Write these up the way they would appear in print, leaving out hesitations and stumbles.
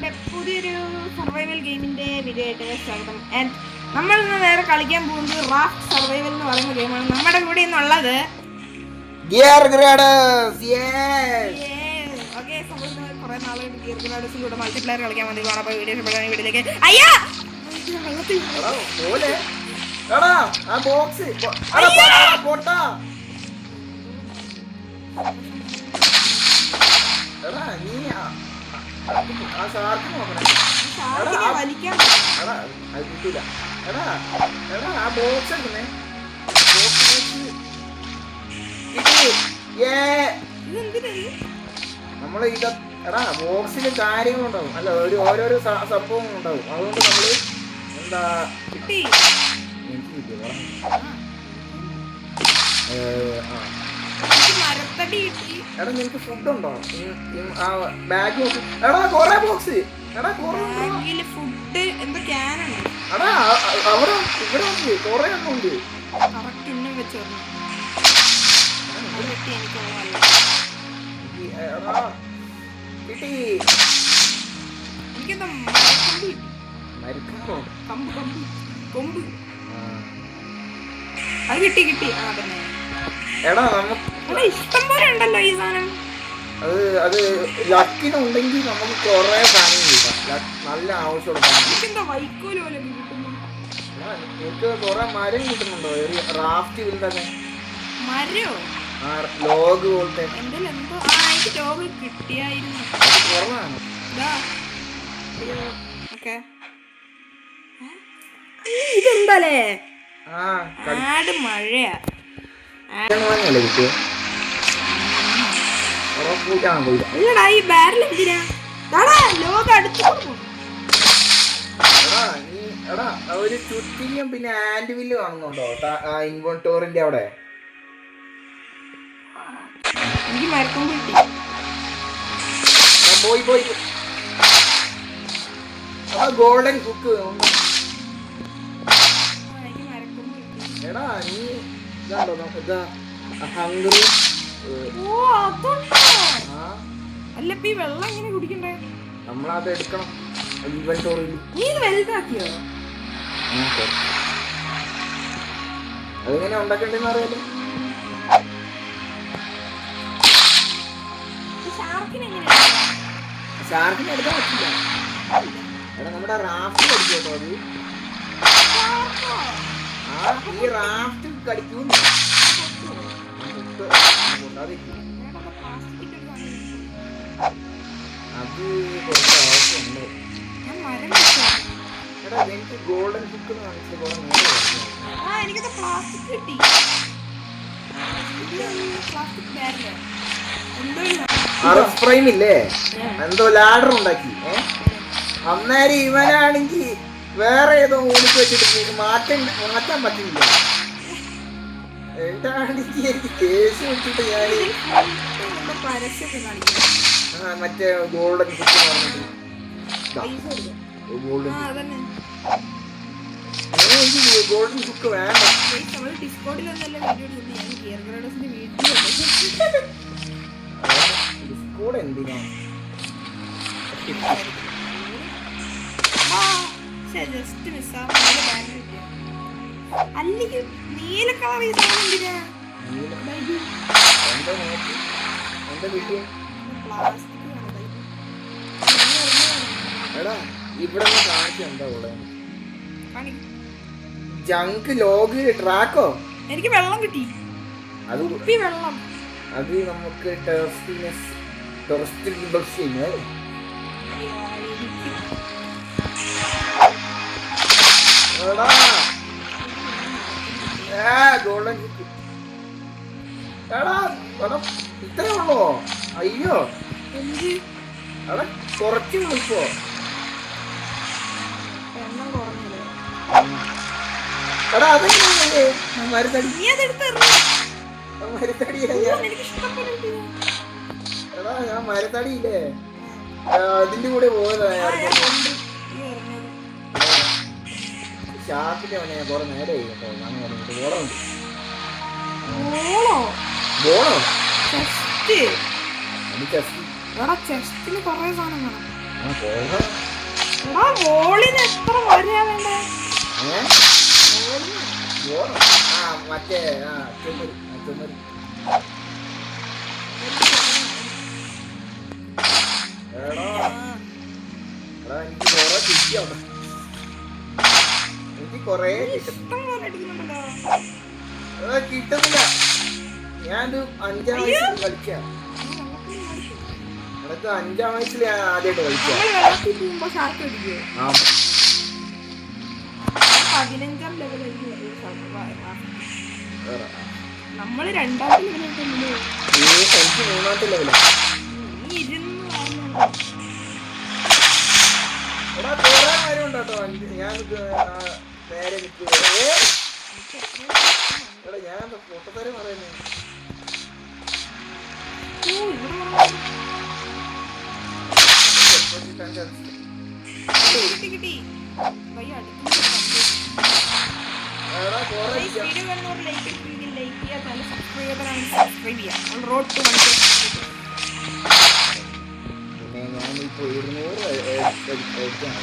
Okay, പുതിയൊരു survival ഗെയിമിന്റെ video ആയിട്ട് സ്വാഗതം. ആൻഡ് നമ്മൾ ഇന്ന് നേരെ കളിക്കാൻ പോകുന്നത് റാഫ്റ്റ് സർവൈവൽ എന്ന് പറയുന്ന ഗെയിമാണ്. നമ്മുടെ കൂടെ ഇന്നുള്ളത് കുറെ നാളായിട്ട് ഗിയർ ഗ്രാഡസിലൂടെ മൾട്ടിപ്ലെയർ കളിക്കാൻ വേണ്ടി പോകണം. അപ്പോൾ വീഡിയോ ഇഷ്ടപ്പെടുന്ന വീഡിയോയിലേക്ക് അയ്യാ നമ്മള് ഇത് ബോക്സില് കാര്യങ്ങളുണ്ടാവും, അല്ല ഓരോരോ സംഭവങ്ങൾ ഉണ്ടാവും. അതുകൊണ്ട് നമ്മള് എന്താ എടാ നിനക്ക് ഫുഡ് ഉണ്ടോ? ബാഗ് എടാ കൊറേ ബോക്സ് ഫുഡ് എന്താ ക്യാനുണ്ട്. എടാ അവിടെ ഇവിടെ ഉണ്ട്, കൊറേ എണ്ണം ഉണ്ട്. അത് കിട്ടി കിട്ടി. എടാ നമുക്ക് ഇഷ്ടം പോലെ ഉണ്ടല്ലോ ഈ സാധനം. അത് ലക്കിനുണ്ടെങ്കിൽ നമുക്ക് കൊറേ സാധനം കിട്ടാം, നല്ല ആവശ്യമുള്ള സാധനം. വൈക്കോല് പോലെ എനിക്ക് കൊറേ മരം കിട്ടുന്നുണ്ടോ റാഫ്റ്റിൽ തന്നെ? മരോ ലോഗ് പോലത്തെ എന്തോ ലോഗ് കിട്ടിയായിരുന്നു. കുറവാണ്. ഇതെന്താലേ ആട് മഴയാ. കിട്ടിയ ഇല്ലടാ ഈ ബാരൽ എന്തിനാ? ലോഗ് അടുത്ത് എടാ ഒരു ചുറ്റിയും പിന്നെ ആൻഡ് വില്ല് കാണുന്നുണ്ടോ ഇൻവെന്റോറിന്റെ അവിടെ? എനിക്ക് മരക്കൊമ്പ് കിട്ടി. പോയി ഗോൾഡൻ കുക്ക്. എടാ നീ ഇതാണ്ടോ നമുക്ക് ഹംഗ്രി. അല്ല ഈ വെള്ളം എങ്ങനെ കുടിക്കണ്ടേ? നമ്മളത് എടുക്കണം ഇൻവെന്റോറിയിൽ. നീ ഇത് വലുതാക്കിയോ? അതെങ്ങനെ ഉണ്ടാക്കണ്ടെന്ന് അറിയാലോ. ഷാർക്കിനെ എടുക്കാൻ പറ്റില്ല. എടാ നമ്മുടെ റാഫ്റ്റ് കടിക്കോട്ടോ അത്. ഈ റാഫ്റ്റ് കടിക്കൂ. അത് കുറച്ച് ആവശ്യമുണ്ട്. എടാ എനിക്ക് ഗോൾഡൻ ബുക്ക് കാണിച്ചത് പോലെ എനിക്കത് പ്ലാസ്റ്റിക് കിട്ടി. ഇല്ലേ എന്തോ ലാഡർ ഉണ്ടാക്കി. അന്നേരം ഇവനാണെങ്കിൽ വേറെ ഏതോ ഓടിച്ച് വെച്ചിട്ട് മാറ്റാൻ പറ്റില്ല. എന്താണെങ്കിൽ എനിക്ക് കേസ് വെച്ചിട്ട് ഞാൻ മറ്റേ ഗോൾഡൻ ബുക്ക് പറഞ്ഞിട്ട് ഗോൾഡൻ ബുക്ക് വേണ്ട. കൂടെ എന്തിനാ അല്ലെങ്കിൽ നീല കളർ എന്തിനാ? എടാ ഇവിടെ കാണിച്ചെന്താ ഇവിടെ ജങ്ക് ലോഗ് ട്രാക്കോ? എനിക്ക് വെള്ളം കിട്ടി. അത് വെള്ളം അത് നമുക്ക് ഗോൾഡൻ എടാ ഇത്രേ ഉള്ളോ? അയ്യോ എടാ കുറച്ച് ഇപ്പോ എടാ അതെങ്ങനെ മരുത്തടി എടാ ഞാൻ മരത്തടിയില്ലേ അതിന്റെ കൂടെ പോയതാ. ഷാപ്പിന്റെ മനെ കുറെ നേരെ കേട്ടോ. ഞാൻ പറഞ്ഞിട്ട് ബോളുണ്ട്. ബോളോ ചെസ്റ്റ്. ചെസ്റ്റിന് കുറേ സാധനം വേണം. ആ പോകാം. എടാ വോളിന് എത്ര വരെയാ വേണ്ടേ? ഏ? വോളിന്. ഓണം. ആ മറ്റേ ആ ചുമരി ചുമരി. എടാ എടാ എനിക്ക് കൊറേ കിട്ടിയാണ്. എനിക്ക് കൊറേ കിട്ടും. ഇഷ്ടം പോലെ അടിക്കുന്നുണ്ടല്ലോ. കിട്ടുന്നില്ല. ഞാനൊരു 5-ാം വയസ്സിൽ കളിക്കാം. അതൊക്കെ 5-ാം വയസ്സിൽ ഞാൻ ആദ്യമായിട്ട് കളിക്കാം. നമ്മള് വെള്ളത്തിൽ പോകുമ്പോ ഷാർക്ക് അടിക്കുവോ? ആ 15-ാം ലെവലായിരിക്കും നമ്മള് 2-ാമത്തെ ലെവലായിട്ടല്ലേ? എനിക്ക് 3-ാമത്തെ ലെവലാ. നീ ഇരുന്ന് എടാ കൊറേ കാര്യമുണ്ട് കേട്ടോ. ഞാൻ നേരെ നിൽക്കുക. എടാ ഞാൻ പൊട്ടത്തരം പറയുന്നത്. കിട്ടി. എടാ കൊറേ പിന്നെ ഞാനിപ്പോ 200 എടുക്കാണ്.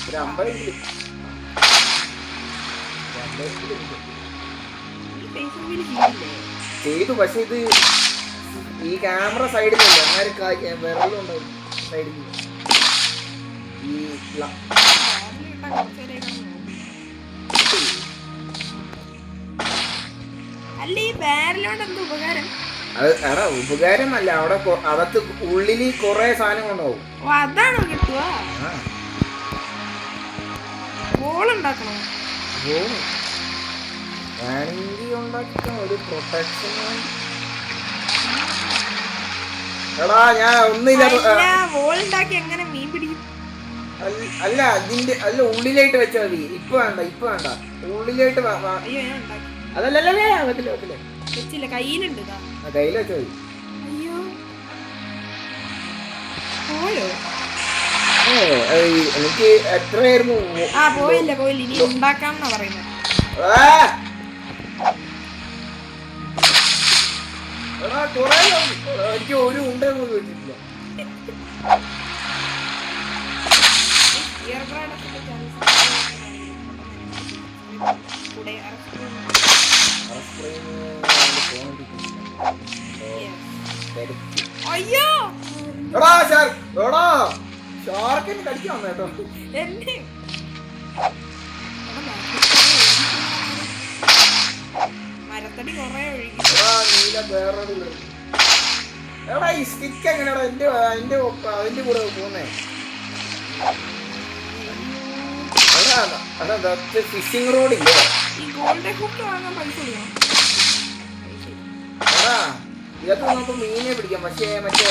ഒരു 50 ചെയ്തു. പക്ഷെ ഇത് ഈ ക്യാമറ സൈഡിലല്ല, അങ്ങനെ വിരലുണ്ടാവും സൈഡിൽ. ഈ അല്ല ഈ ബാരലോണ്ട് എന്താ ഉപകാരം? എടാ ഉപകാരമല്ല, അവിടെ അകത്ത് ഉള്ളില് കൊറേ സാധനങ്ങളുണ്ടാവും. അതാണോ കിട്ടുക? ബോളുണ്ടാക്കണോ? വേണമെങ്കിൽ ഉണ്ടാക്കിക്കാം, ഒരു പ്രൊട്ടക്ഷൻ. എടാ ഞാൻ ഒന്നില്ല. ബോളുണ്ടാക്കി എങ്ങനെ മീൻ പിടിക്കും? അല്ല ഇതിന്റെ അല്ല ഉള്ളിലായിട്ട് വെച്ചാൽ മതി. ഇപ്പൊ വേണ്ട ഉള്ളിലായിട്ട്. അയ്യോ ഞാൻ ഉണ്ടാക്കി. അതല്ലല്ലേ വെക്കില്ല വെച്ചില്ല, കയ്യിലുണ്ട്. കയ്യിൽ വെച്ചാൽ മതി. അയ്യോ പോയോ? എനിക്ക് എത്രയായിരുന്നു? പോയില്ല ഇനി ഉണ്ടാക്കാമെന്നാ പറയുന്നത്. എനിക്ക് ഒരു ഉണ്ട കിട്ടില്ല. അയ്യോ ഷാർക്കിന് കടിക്കാൻ കേട്ടോ. എന്നെ മരത്തടി കൊറേ ഒഴുകി. എടാ ഈ സ്റ്റിക്ക് എങ്ങനെയാടാ അതിന്റെ കൂടെ പോകുന്നേ? അതാ ഫിഷിംഗ് റോഡില്ലേ? ഈ ഗോൾഡൻ ഹുക്ക് വാങ്ങാൻ പൈസ കൊടുക്കണം. എടാ ഇതൊക്കെ നമുക്ക് മീനെ പിടിക്കാം, പക്ഷേ മറ്റേ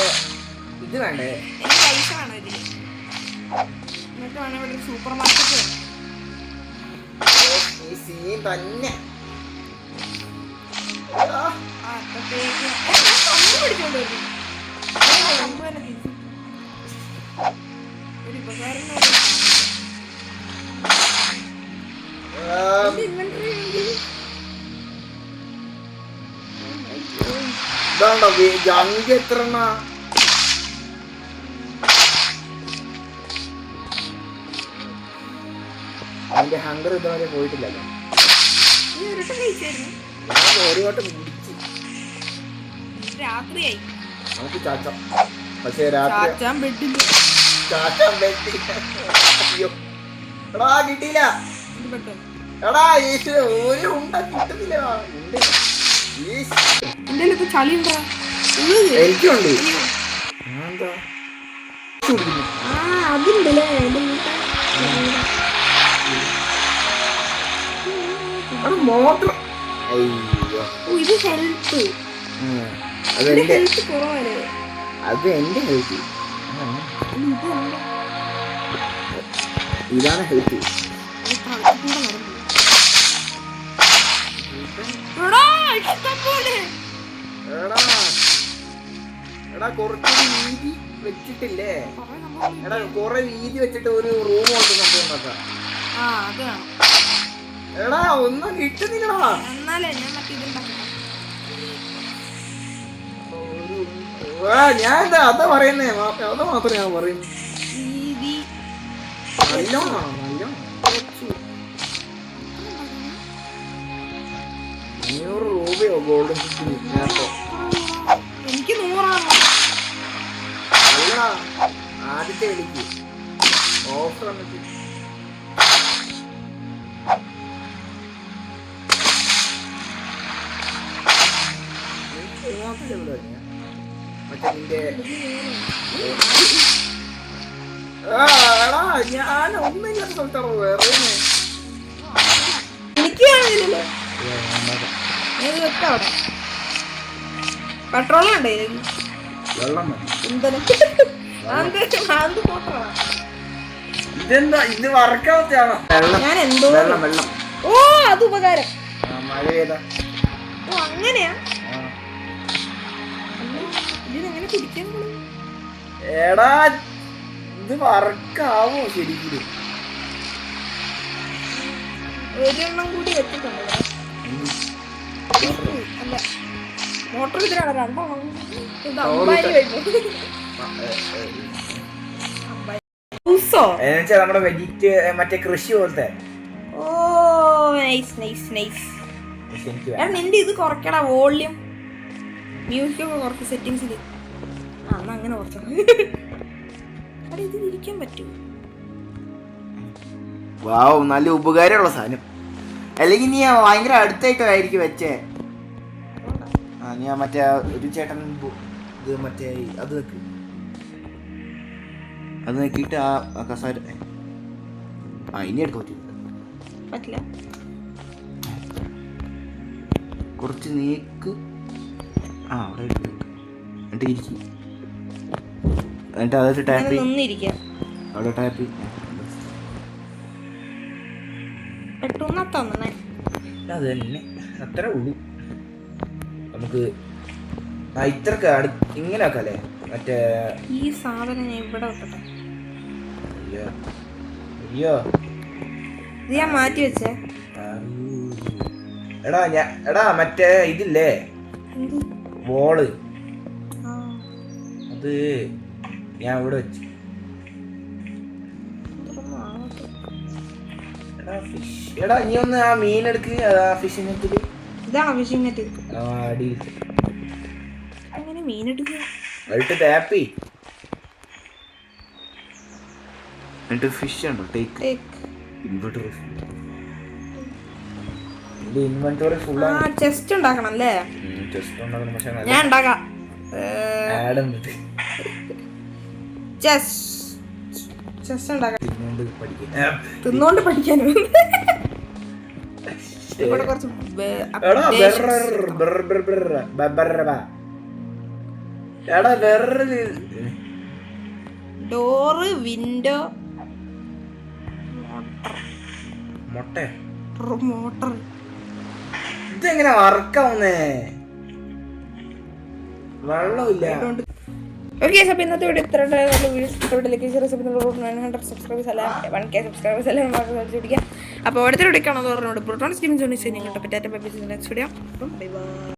ഇത് വേണ്ടേ? എനിക്ക് പൈസ വേണം ഇതിന്. എന്നിട്ട് വേണം ഇവിടെ ഒരു സൂപ്പർ മാർക്കറ്റ് വേണം. ഈ സീൻ തന്നെ. അപ്പത്തേക്ക് പിടിച്ചോണ്ട് വരും. ഒരു ഉപകാരം ഇതാണ്ടോ ജങ്ക് എത്ര? അതിന്റെ ഹങ്കർ ഇതുവരെ പോയിട്ടില്ലല്ലോ. ഞാൻ ഒരു വട്ടം കുടിച്ചു. രാത്രിയായി നമുക്ക് ചാച്ചാം. പക്ഷേ രാത്രി ചാച്ചാൻ ബെഡില്ല. ചാച്ചാൻ പറ്റി. അയ്യോ എടാ കിട്ടിയില്ല. എടാ ഈശോ ഒരു ഉണ്ട കിട്ടുന്നില്ല. ചളിയുണ്ടോ? എനിക്കുണ്ട്. അതുണ്ടല്ലേ മോട്ടർ. അയ്യോ ഇത് ഹെൽത്ത്. അതെന്റെ ഹെൽത്ത് കുറവല്ലേ? അത് എന്റെ ഹെൽത്ത്. ഇതാണ് ഹെൽത്ത്. എടാ കുറച്ചുകൂടി വീതി വെച്ചിട്ടില്ലേ? എടാ കൊറേ വീതി വെച്ചിട്ട് ഒരു റൂം പോലത്തെ സംഭവം ഉണ്ടാക്കാം. എടാ ഒന്നും കിട്ടുന്നില്ലടാ. എന്നാലേ ഞാൻ മറ്റേ ഇതുണ്ടാക്കാം. ഞാൻ എന്താ അതാ പറയുന്നേ, അത് മാത്രമേ ഞാൻ പറയുന്നു. വീതി നല്ലോണം 500 രൂപയോ ഗോൾഡൻ ഫിഷിന് നേരത്തെ. എനിക്ക് 100 അല്ല, ആദ്യത്തെ വിളിക്ക് ഓഫർ വന്നിട്ട് മറ്റേ നിന്റെ ഞാൻ ഒന്നില്ലാത്ത സ്ഥലത്താണ് വേറെ. എനിക്ക് കാണില്ലല്ലോ. ഏത് വെക്കാം അവിടെ? പെട്രോൾ ഉണ്ടേ വെള്ളം ഇന്ധനം. ഇതെന്താ ഇത് വർക്കാവത്താണോ? ഞാൻ എന്തോ വെള്ളം വെള്ളം. ഓ അത് ഉപകാരം. മഴ പെയ്താ ഓ അങ്ങനെയാ. ഇതിനെങ്ങനെ കുടിക്കാൻ? എടാ ഇത് വർക്കാവോ ശരിക്കും? ഒരെണ്ണം കൂടി വെച്ചിട്ടുണ്ട്. അല്ല മോട്ടോർ ഇതിലാണ് 2 എണ്ണം. നമ്മുടെ വെജിറ്റ് മറ്റേ കൃഷി പോലത്തെ. ഓ നൈസ് നൈസ് നൈസ്. നിന്റെ ഇത് കുറയ്ക്കടാ വോള്യൂം, മ്യൂസിക് ഒക്കെ കുറച്ച് സെറ്റിങ്സിൽ. എന്നാ അങ്ങനെ കുറച്ചാ. അവിടെ ഇത് ഇരിക്കാൻ പറ്റുമോ? വാവ്, നല്ല ഉപകാരമുള്ള സാധനം. അല്ലെങ്കിൽ നീ ഭയങ്കര അടുത്തായിട്ടായിരിക്കും വെച്ചേ. ഞാൻ മറ്റേ ഒരു ചേട്ടൻ ഇത് മറ്റേ അത് വെക്ക്, അത് നോക്കിയിട്ട് ആ കസാര ഇനി എടുക്കാൻ പറ്റില്ല. കുറച്ച് നീക്ക് അവിടെ എന്നിട്ട് ഇരിക്കും. എന്നിട്ട് അതൊരു ടാപ്പ് അവിടെ ടാപ്പ് അത് തന്നെ. അത്ര ഉള്ളു നമുക്ക്. ഇത്രക്ക് ഇങ്ങനെ ആക്കല്ലേ മറ്റേ ഈ സാധനം ഇവിടെ വെക്കട്ടെ. അയ്യോ ഇത് ഞാൻ മാറ്റി വെച്ചേ. എടാ മറ്റേ ഇതില്ലേ ബോള്, അത് ഞാൻ ഇവിടെ വെച്ചു. എടാ നീ ഒന്ന് ആ മീൻ എടുക്ക്. ഫിഷിംഗ് നെറ്റില് ഇതാണോ ഫിഷിംഗ് നെറ്റ്? അങ്ങനെ മീൻ എടുക്കുക. ടാപ്പി എന്നിട്ട് ഫിഷ് ഉണ്ടോ ടേക്ക് ഇൻവെന്ററി ഫുൾ. ചെസ്റ്റ് ഉണ്ടാക്കണം അല്ലേ? ചെസ്റ്റ് ഉണ്ടാക്കണം. പക്ഷെ ഞാൻ ഉണ്ടാക്കാം. ചെസ്റ്റ് ഉണ്ടാക്കാം. തിന്നോണ്ട് പഠിക്കാനും ഇവിടെ കുറച്ച് ഡോറ്, വിൻഡോ, മോട്ടർ. ഇതെങ്ങനെ വർക്കാവുന്നേ? വെള്ളമില്ല. ഓക്കെ, അപ്പോൾ ഇന്നത്തെ വീഡിയോ ഇത്ര സബ്സ്ക്രൈബേഴ്സ് അല്ല 1K സബ്സ്ക്രൈബേഴ്സ് എല്ലാം പിടിക്കാം. അപ്പോൾ അടുത്ത വീഡിയോ കാണാൻ പറഞ്ഞോട് പ്രോട്ടോൺ സ്കീമിംഗ് നെക്സ്റ്റ് വീഡിയോ. Bye by.